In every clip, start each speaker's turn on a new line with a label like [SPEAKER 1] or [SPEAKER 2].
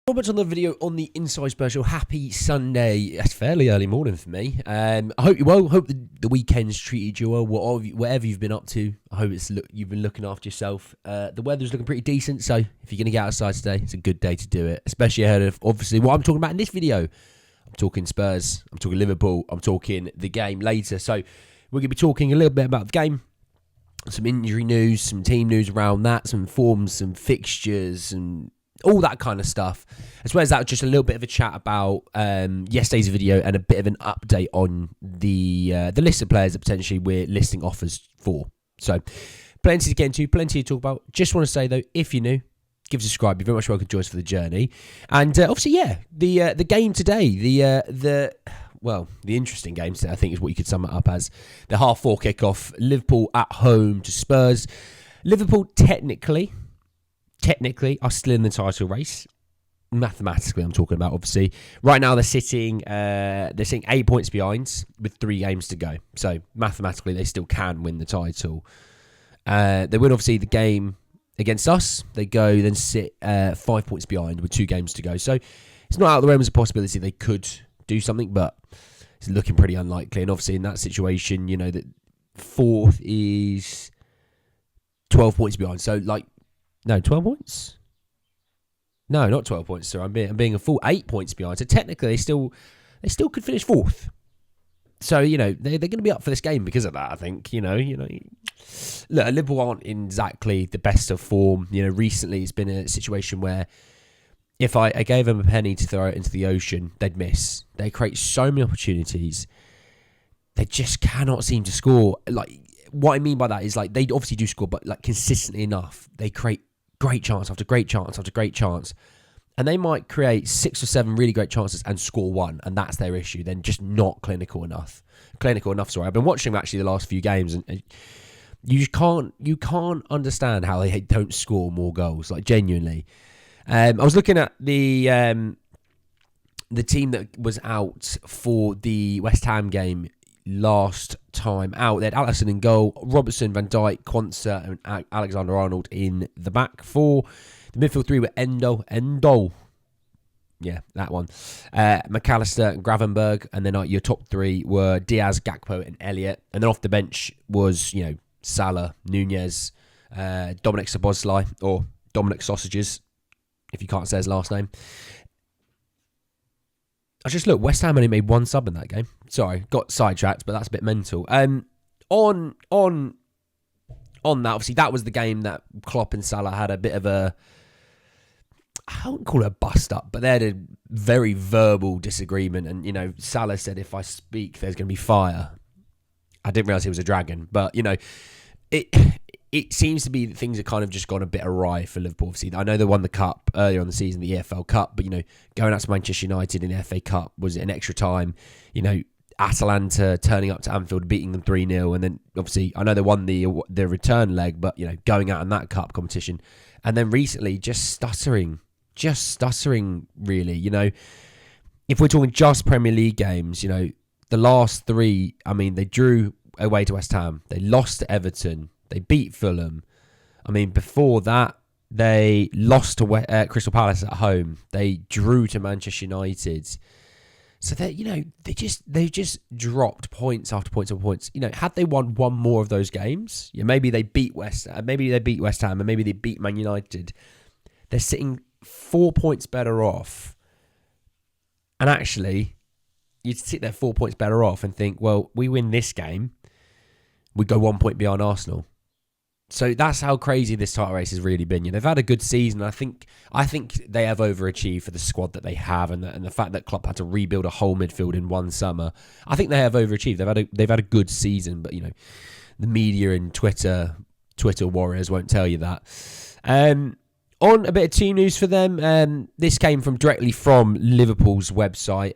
[SPEAKER 1] Robert's on the video on the Inside Spurs Show. Happy Sunday. It's fairly early morning for me. I hope you're well. Hope the weekend's treated you well. Whatever you've been up to, I hope you've been looking after yourself. The weather's looking pretty decent, so if you're going to get outside today, it's a good day to do it. Especially ahead of, obviously, what I'm talking about in this video. I'm talking Spurs. I'm talking Liverpool. I'm talking the game later. So we're going to be talking a little bit about the game. Some injury news, some team news around that, some forms, some fixtures, and all that kind of stuff. As well as that, just a little bit of a chat about yesterday's video and a bit of an update on the list of players that potentially we're listing offers for. So, plenty to get into, plenty to talk about. Just want to say, though, if you're new, give us a subscribe. You're very much welcome to join us for the journey. And obviously, yeah, the game today, the interesting game today, I think is what you could sum it up as. The 4:30 kickoff, Liverpool at home to Spurs. Liverpool technically are still in the title race. Mathematically, I'm talking about, obviously. Right now, they're sitting 8 points behind with 3 games to go. So, mathematically, they still can win the title. They win, obviously, the game against us. They go, then sit 5 points behind with 2 games to go. So, it's not out of the realm as a possibility they could do something, but it's looking pretty unlikely. And obviously, in that situation, you know, that 4th is 12 points behind. So, 12 points? No, not 12 points, sir. I'm being a full 8 points behind. So technically, they still could finish 4th. So, you know, they're going to be up for this game because of that, I think. You know, look, Liverpool aren't in exactly the best of form. You know, recently it's been a situation where if I gave them a penny to throw it into the ocean, they'd miss. They create so many opportunities. They just cannot seem to score. What I mean by that is, they obviously do score, but, consistently enough, they create great chance after great chance after great chance. And they might create 6 or 7 really great chances and score 1, and that's their issue. Then just not clinical enough. Sorry. I've been watching them actually the last few games, and you can't understand how they don't score more goals. Genuinely. I was looking at the team that was out for the West Ham game last time out. They had Alisson in goal, Robertson, Van Dijk, Quansah, and Alexander-Arnold in the back four. The midfield 3 were Endo. Yeah, that one. McAllister and Gravenberg. And then your top 3 were Diaz, Gakpo, and Elliott. And then off the bench was, Salah, Nunez, Dominic Szoboszlai, or Dominic Sausages, if you can't say his last name. I just look, West Ham only made 1 sub in that game. Sorry, got sidetracked, but that's a bit mental. On that, obviously, that was the game that Klopp and Salah had a bit of a, I wouldn't call it a bust up, but they had a very verbal disagreement. And, Salah said, if I speak, there's going to be fire. I didn't realise he was a dragon. But, it seems to be that things have kind of just gone a bit awry for Liverpool. Obviously, I know they won the Cup earlier on the season, the EFL Cup, but, going out to Manchester United in the FA Cup was an extra time. Atalanta turning up to Anfield, beating them 3-0, and then, obviously, I know they won the return leg, but, going out in that Cup competition. And then recently, just stuttering, really. If we're talking just Premier League games, the last 3, they drew away to West Ham. They lost to Everton. They beat Fulham. Before that, they lost to Crystal Palace at home. They drew to Manchester United. So they've just dropped points after points after points. Had they won one more of those games, maybe they beat West Ham, and maybe they beat Man United. They're sitting 4 points better off. And actually, you'd sit there 4 points better off and think, well, we win this game, we go 1 point beyond Arsenal. So that's how crazy this title race has really been. They've had a good season. I think they have overachieved for the squad that they have, and the fact that Klopp had to rebuild a whole midfield in 1 summer. I think they have overachieved. They've had a good season, but the media and Twitter warriors won't tell you that. On a bit of team news for them, this came directly from Liverpool's website.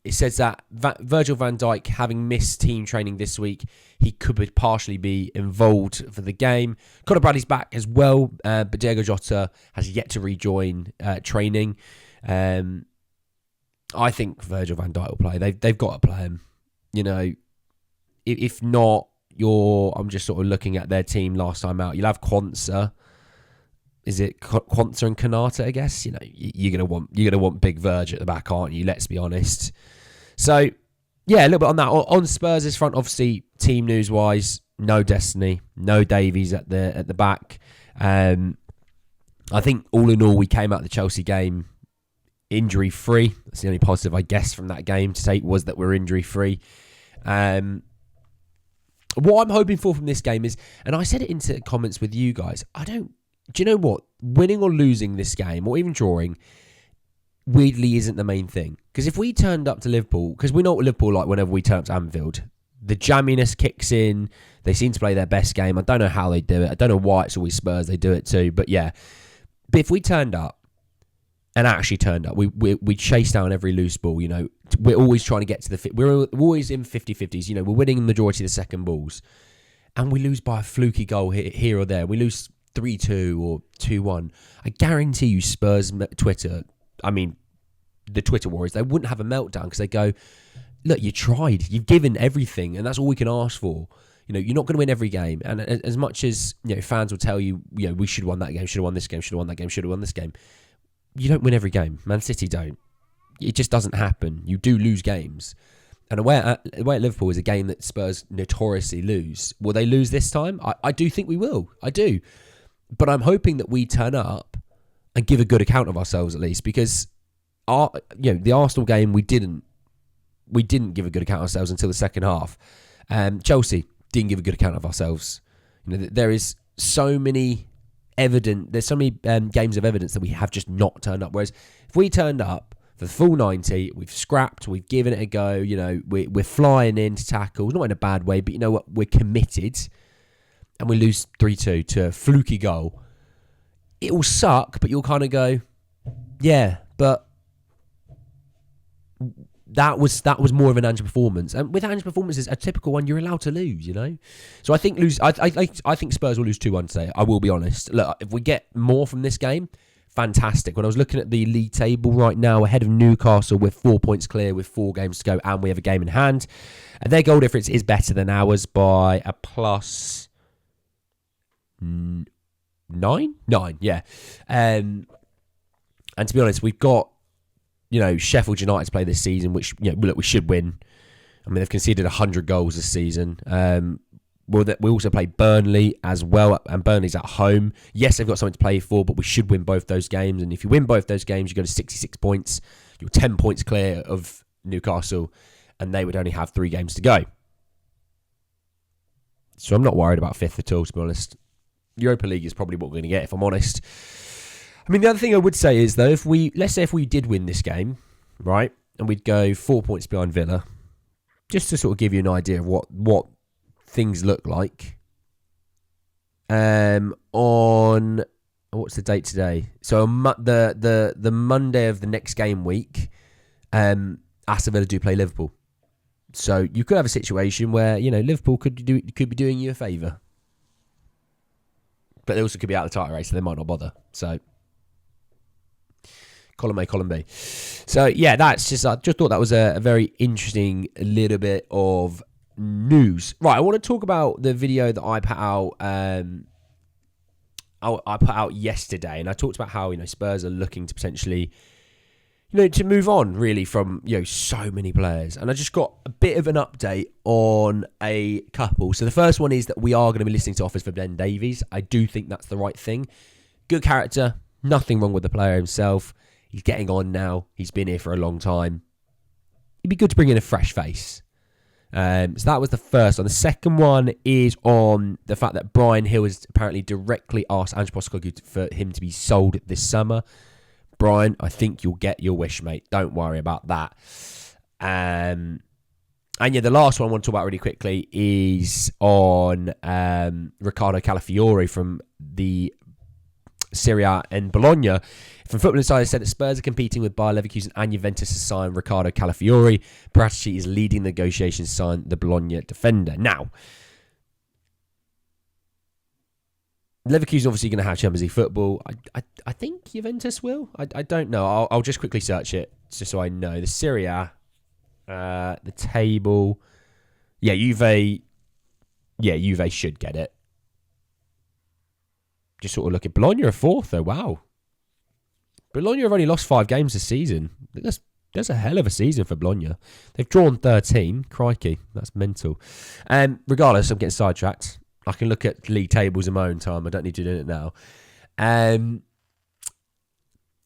[SPEAKER 1] It says that Virgil van Dijk, having missed team training this week, he could partially be involved for the game. Conor Bradley's back as well, but Diego Jota has yet to rejoin training. I think Virgil van Dijk will play. They've got to play him. If not, I'm just sort of looking at their team last time out. You'll have Quansah. is it Quanta and Kanata? I guess you're gonna want big Verge at the back, aren't you? Let's be honest. So yeah, a little bit on that. On Spurs' front, obviously, team news wise, no Destiny, no Davies at the back. I think all in all, we came out of the Chelsea game injury free. That's the only positive, I guess, from that game to take was that we're injury free. What I'm hoping for from this game is, and I said it into comments with you guys, do you know what? Winning or losing this game, or even drawing, weirdly isn't the main thing. Because if we turned up to Liverpool, because we know what Liverpool like whenever we turn up to Anfield, the jamminess kicks in. They seem to play their best game. I don't know how they do it. I don't know why it's always Spurs. They do it too. But yeah. But if we turned up, and actually turned up, we chase down every loose ball, We're always trying to get to we're always in 50-50s, we're winning the majority of the second balls. And we lose by a fluky goal here or there. We lose 3-2 or 2-1. I guarantee you Spurs Twitter, the Twitter warriors, they wouldn't have a meltdown because they go, look, you tried. You've given everything, and that's all we can ask for. You're not going to win every game. And as much as fans will tell you, we should have won that game, should have won this game, should have won that game, should have won this game. You don't win every game. Man City don't. It just doesn't happen. You do lose games. And away at Liverpool is a game that Spurs notoriously lose. Will they lose this time? I do think we will. I do. But I'm hoping that we turn up and give a good account of ourselves at least, because the Arsenal game we didn't give a good account of ourselves until the second half. Chelsea didn't give a good account of ourselves. There is so many there's so many games of evidence that we have just not turned up. Whereas if we turned up for the full 90, we've scrapped, we've given it a go, we're flying into tackles, not in a bad way, but you know what, we're committed, and we lose 3-2 to a fluky goal, it will suck, but you'll kind of go, yeah, but that was more of an Ange performance. And with Ange performances, a typical one, you're allowed to lose, So I think I think Spurs will lose 2-1 today. I will be honest. Look, if we get more from this game, fantastic. When I was looking at the league table right now, ahead of Newcastle with 4 points clear with 4 games to go, and we have a game in hand, and their goal difference is better than ours by a plus 9, yeah. And to be honest, we've got Sheffield United to play this season, which look, we should win. They've conceded 100 goals this season. We also play Burnley as well, and Burnley's at home. Yes, they've got something to play for, but we should win both those games. And if you win both those games, you go to 66 points. You're 10 points clear of Newcastle, and they would only have 3 games to go. So I'm not worried about fifth at all, to be honest. Europa League is probably what we're going to get, if I'm honest. The other thing I would say is, though, let's say if we did win this game, right, and we'd go 4 points behind Villa, just to sort of give you an idea of what things look like. On what's the date today? So the Monday of the next game week, Aston Villa do play Liverpool. So you could have a situation where Liverpool could be doing you a favour, but they also could be out of the title race, so they might not bother. So. Column A, column B. So, yeah, that's just, I just thought that was a very interesting little bit of news. Right, I want to talk about the video that I put out. I put out yesterday, and I talked about how Spurs are looking to potentially, to move on really from so many players. And I just got a bit of an update on a couple. So the first one is that we are going to be listening to offers for Ben Davies. I do think that's the right thing. Good character, nothing wrong with the player himself. He's getting on now. He's been here for a long time. It'd be good to bring in a fresh face. So that was the first one. The second one is on the fact that Brian Hill has apparently directly asked Ange Postecoglou for him to be sold this summer. Brian, I think you'll get your wish, mate. Don't worry about that. And yeah, the last one I want to talk about really quickly is on Riccardo Calafiori from the Serie A in Bologna. From Football Insider said that Spurs are competing with Bayer Leverkusen and Juventus to sign Riccardo Calafiori. Paratici is leading the negotiations to sign the Bologna defender. Now, Leverkusen obviously going to have Champions League football. I think Juventus will. I don't know. I'll just quickly search it just so I know. The Serie A, the table. Yeah, Juve should get it. just sort of look at Bologna are 4th, though. Wow. Bologna have only lost 5 games this season. That's a hell of a season for Bologna. They've drawn 13. Crikey, that's mental. Regardless, I'm getting sidetracked. I can look at league tables in my own time. I don't need to do it now.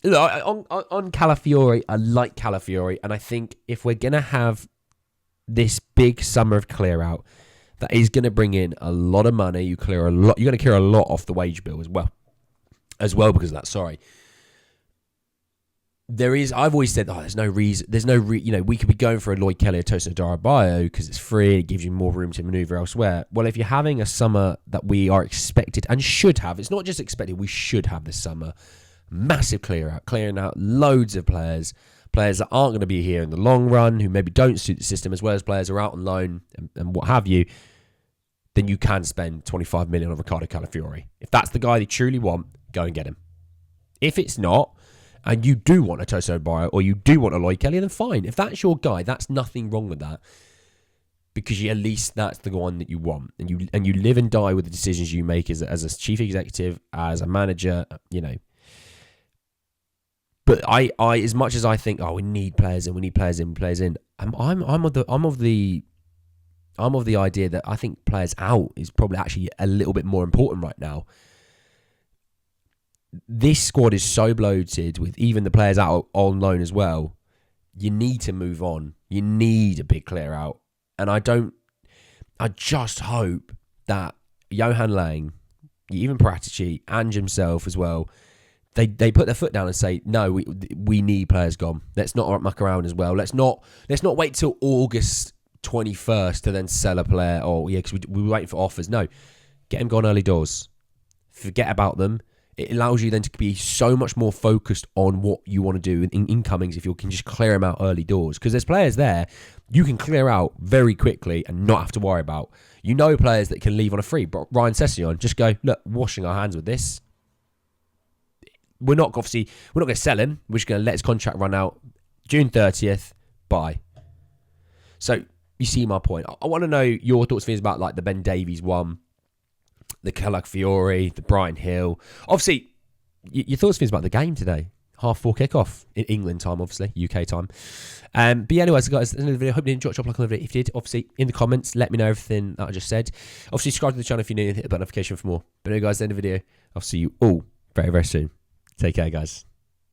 [SPEAKER 1] Look, on Calafiori, I like Calafiori, and I think if we're going to have this big summer of clear out, that is going to bring in a lot of money. You're going to clear a lot off the wage bill as well because of that. Sorry. I've always said, there's no reason, we could be going for a Lloyd Kelly or Tosin Adarabioyo because it's free and it gives you more room to manoeuvre elsewhere. Well, if you're having a summer that we are expected and should have, it's not just expected, we should have this summer, massive clearing out loads of players that aren't going to be here in the long run, who maybe don't suit the system, as well as players who are out on loan and what have you, then you can spend 25 million on Riccardo Calafiori. If that's the guy they truly want, go and get him. If it's not, and you do want a Tosin Adarabioyo or you do want a Lloyd Kelly, then fine. If that's your guy, that's nothing wrong with that. Because at least that's the one that you want. And you live and die with the decisions you make as a chief executive, as a manager, But I as much as I think, we need players in, I'm of the idea that I think players out is probably actually a little bit more important right now. This squad is so bloated with even the players out on loan as well. You need to move on. You need a big clear out. And I just hope that Johan Lang, even Paratici, and himself as well, they put their foot down and say, no, we need players gone. Let's not muck around as well. Let's not wait till August 21st to then sell a player. Because we were waiting for offers. No, get them gone early doors. Forget about them. It allows you then to be so much more focused on what you want to do in incomings if you can just clear them out early doors. Because there's players there you can clear out very quickly and not have to worry about. Players that can leave on a free. But Ryan Sessegnon, just go, look, washing our hands with this. We're not going to sell him. We're just going to let his contract run out June 30th. Bye. So you see my point. I want to know your thoughts, feelings about like the Ben Davies one, the Calafiori, the Brighton Hill. Obviously, your thoughts, feelings about the game today. 4:30 kickoff in England time, obviously UK time. But yeah, anyways, guys, end of the video. Hope you enjoyed. Drop a like on the video if you did. Obviously, in the comments, let me know everything that I just said. Obviously, subscribe to the channel if you're new and hit the bell notification for more. But anyway, guys, end of the video. I'll see you all very, very soon. Take care, guys.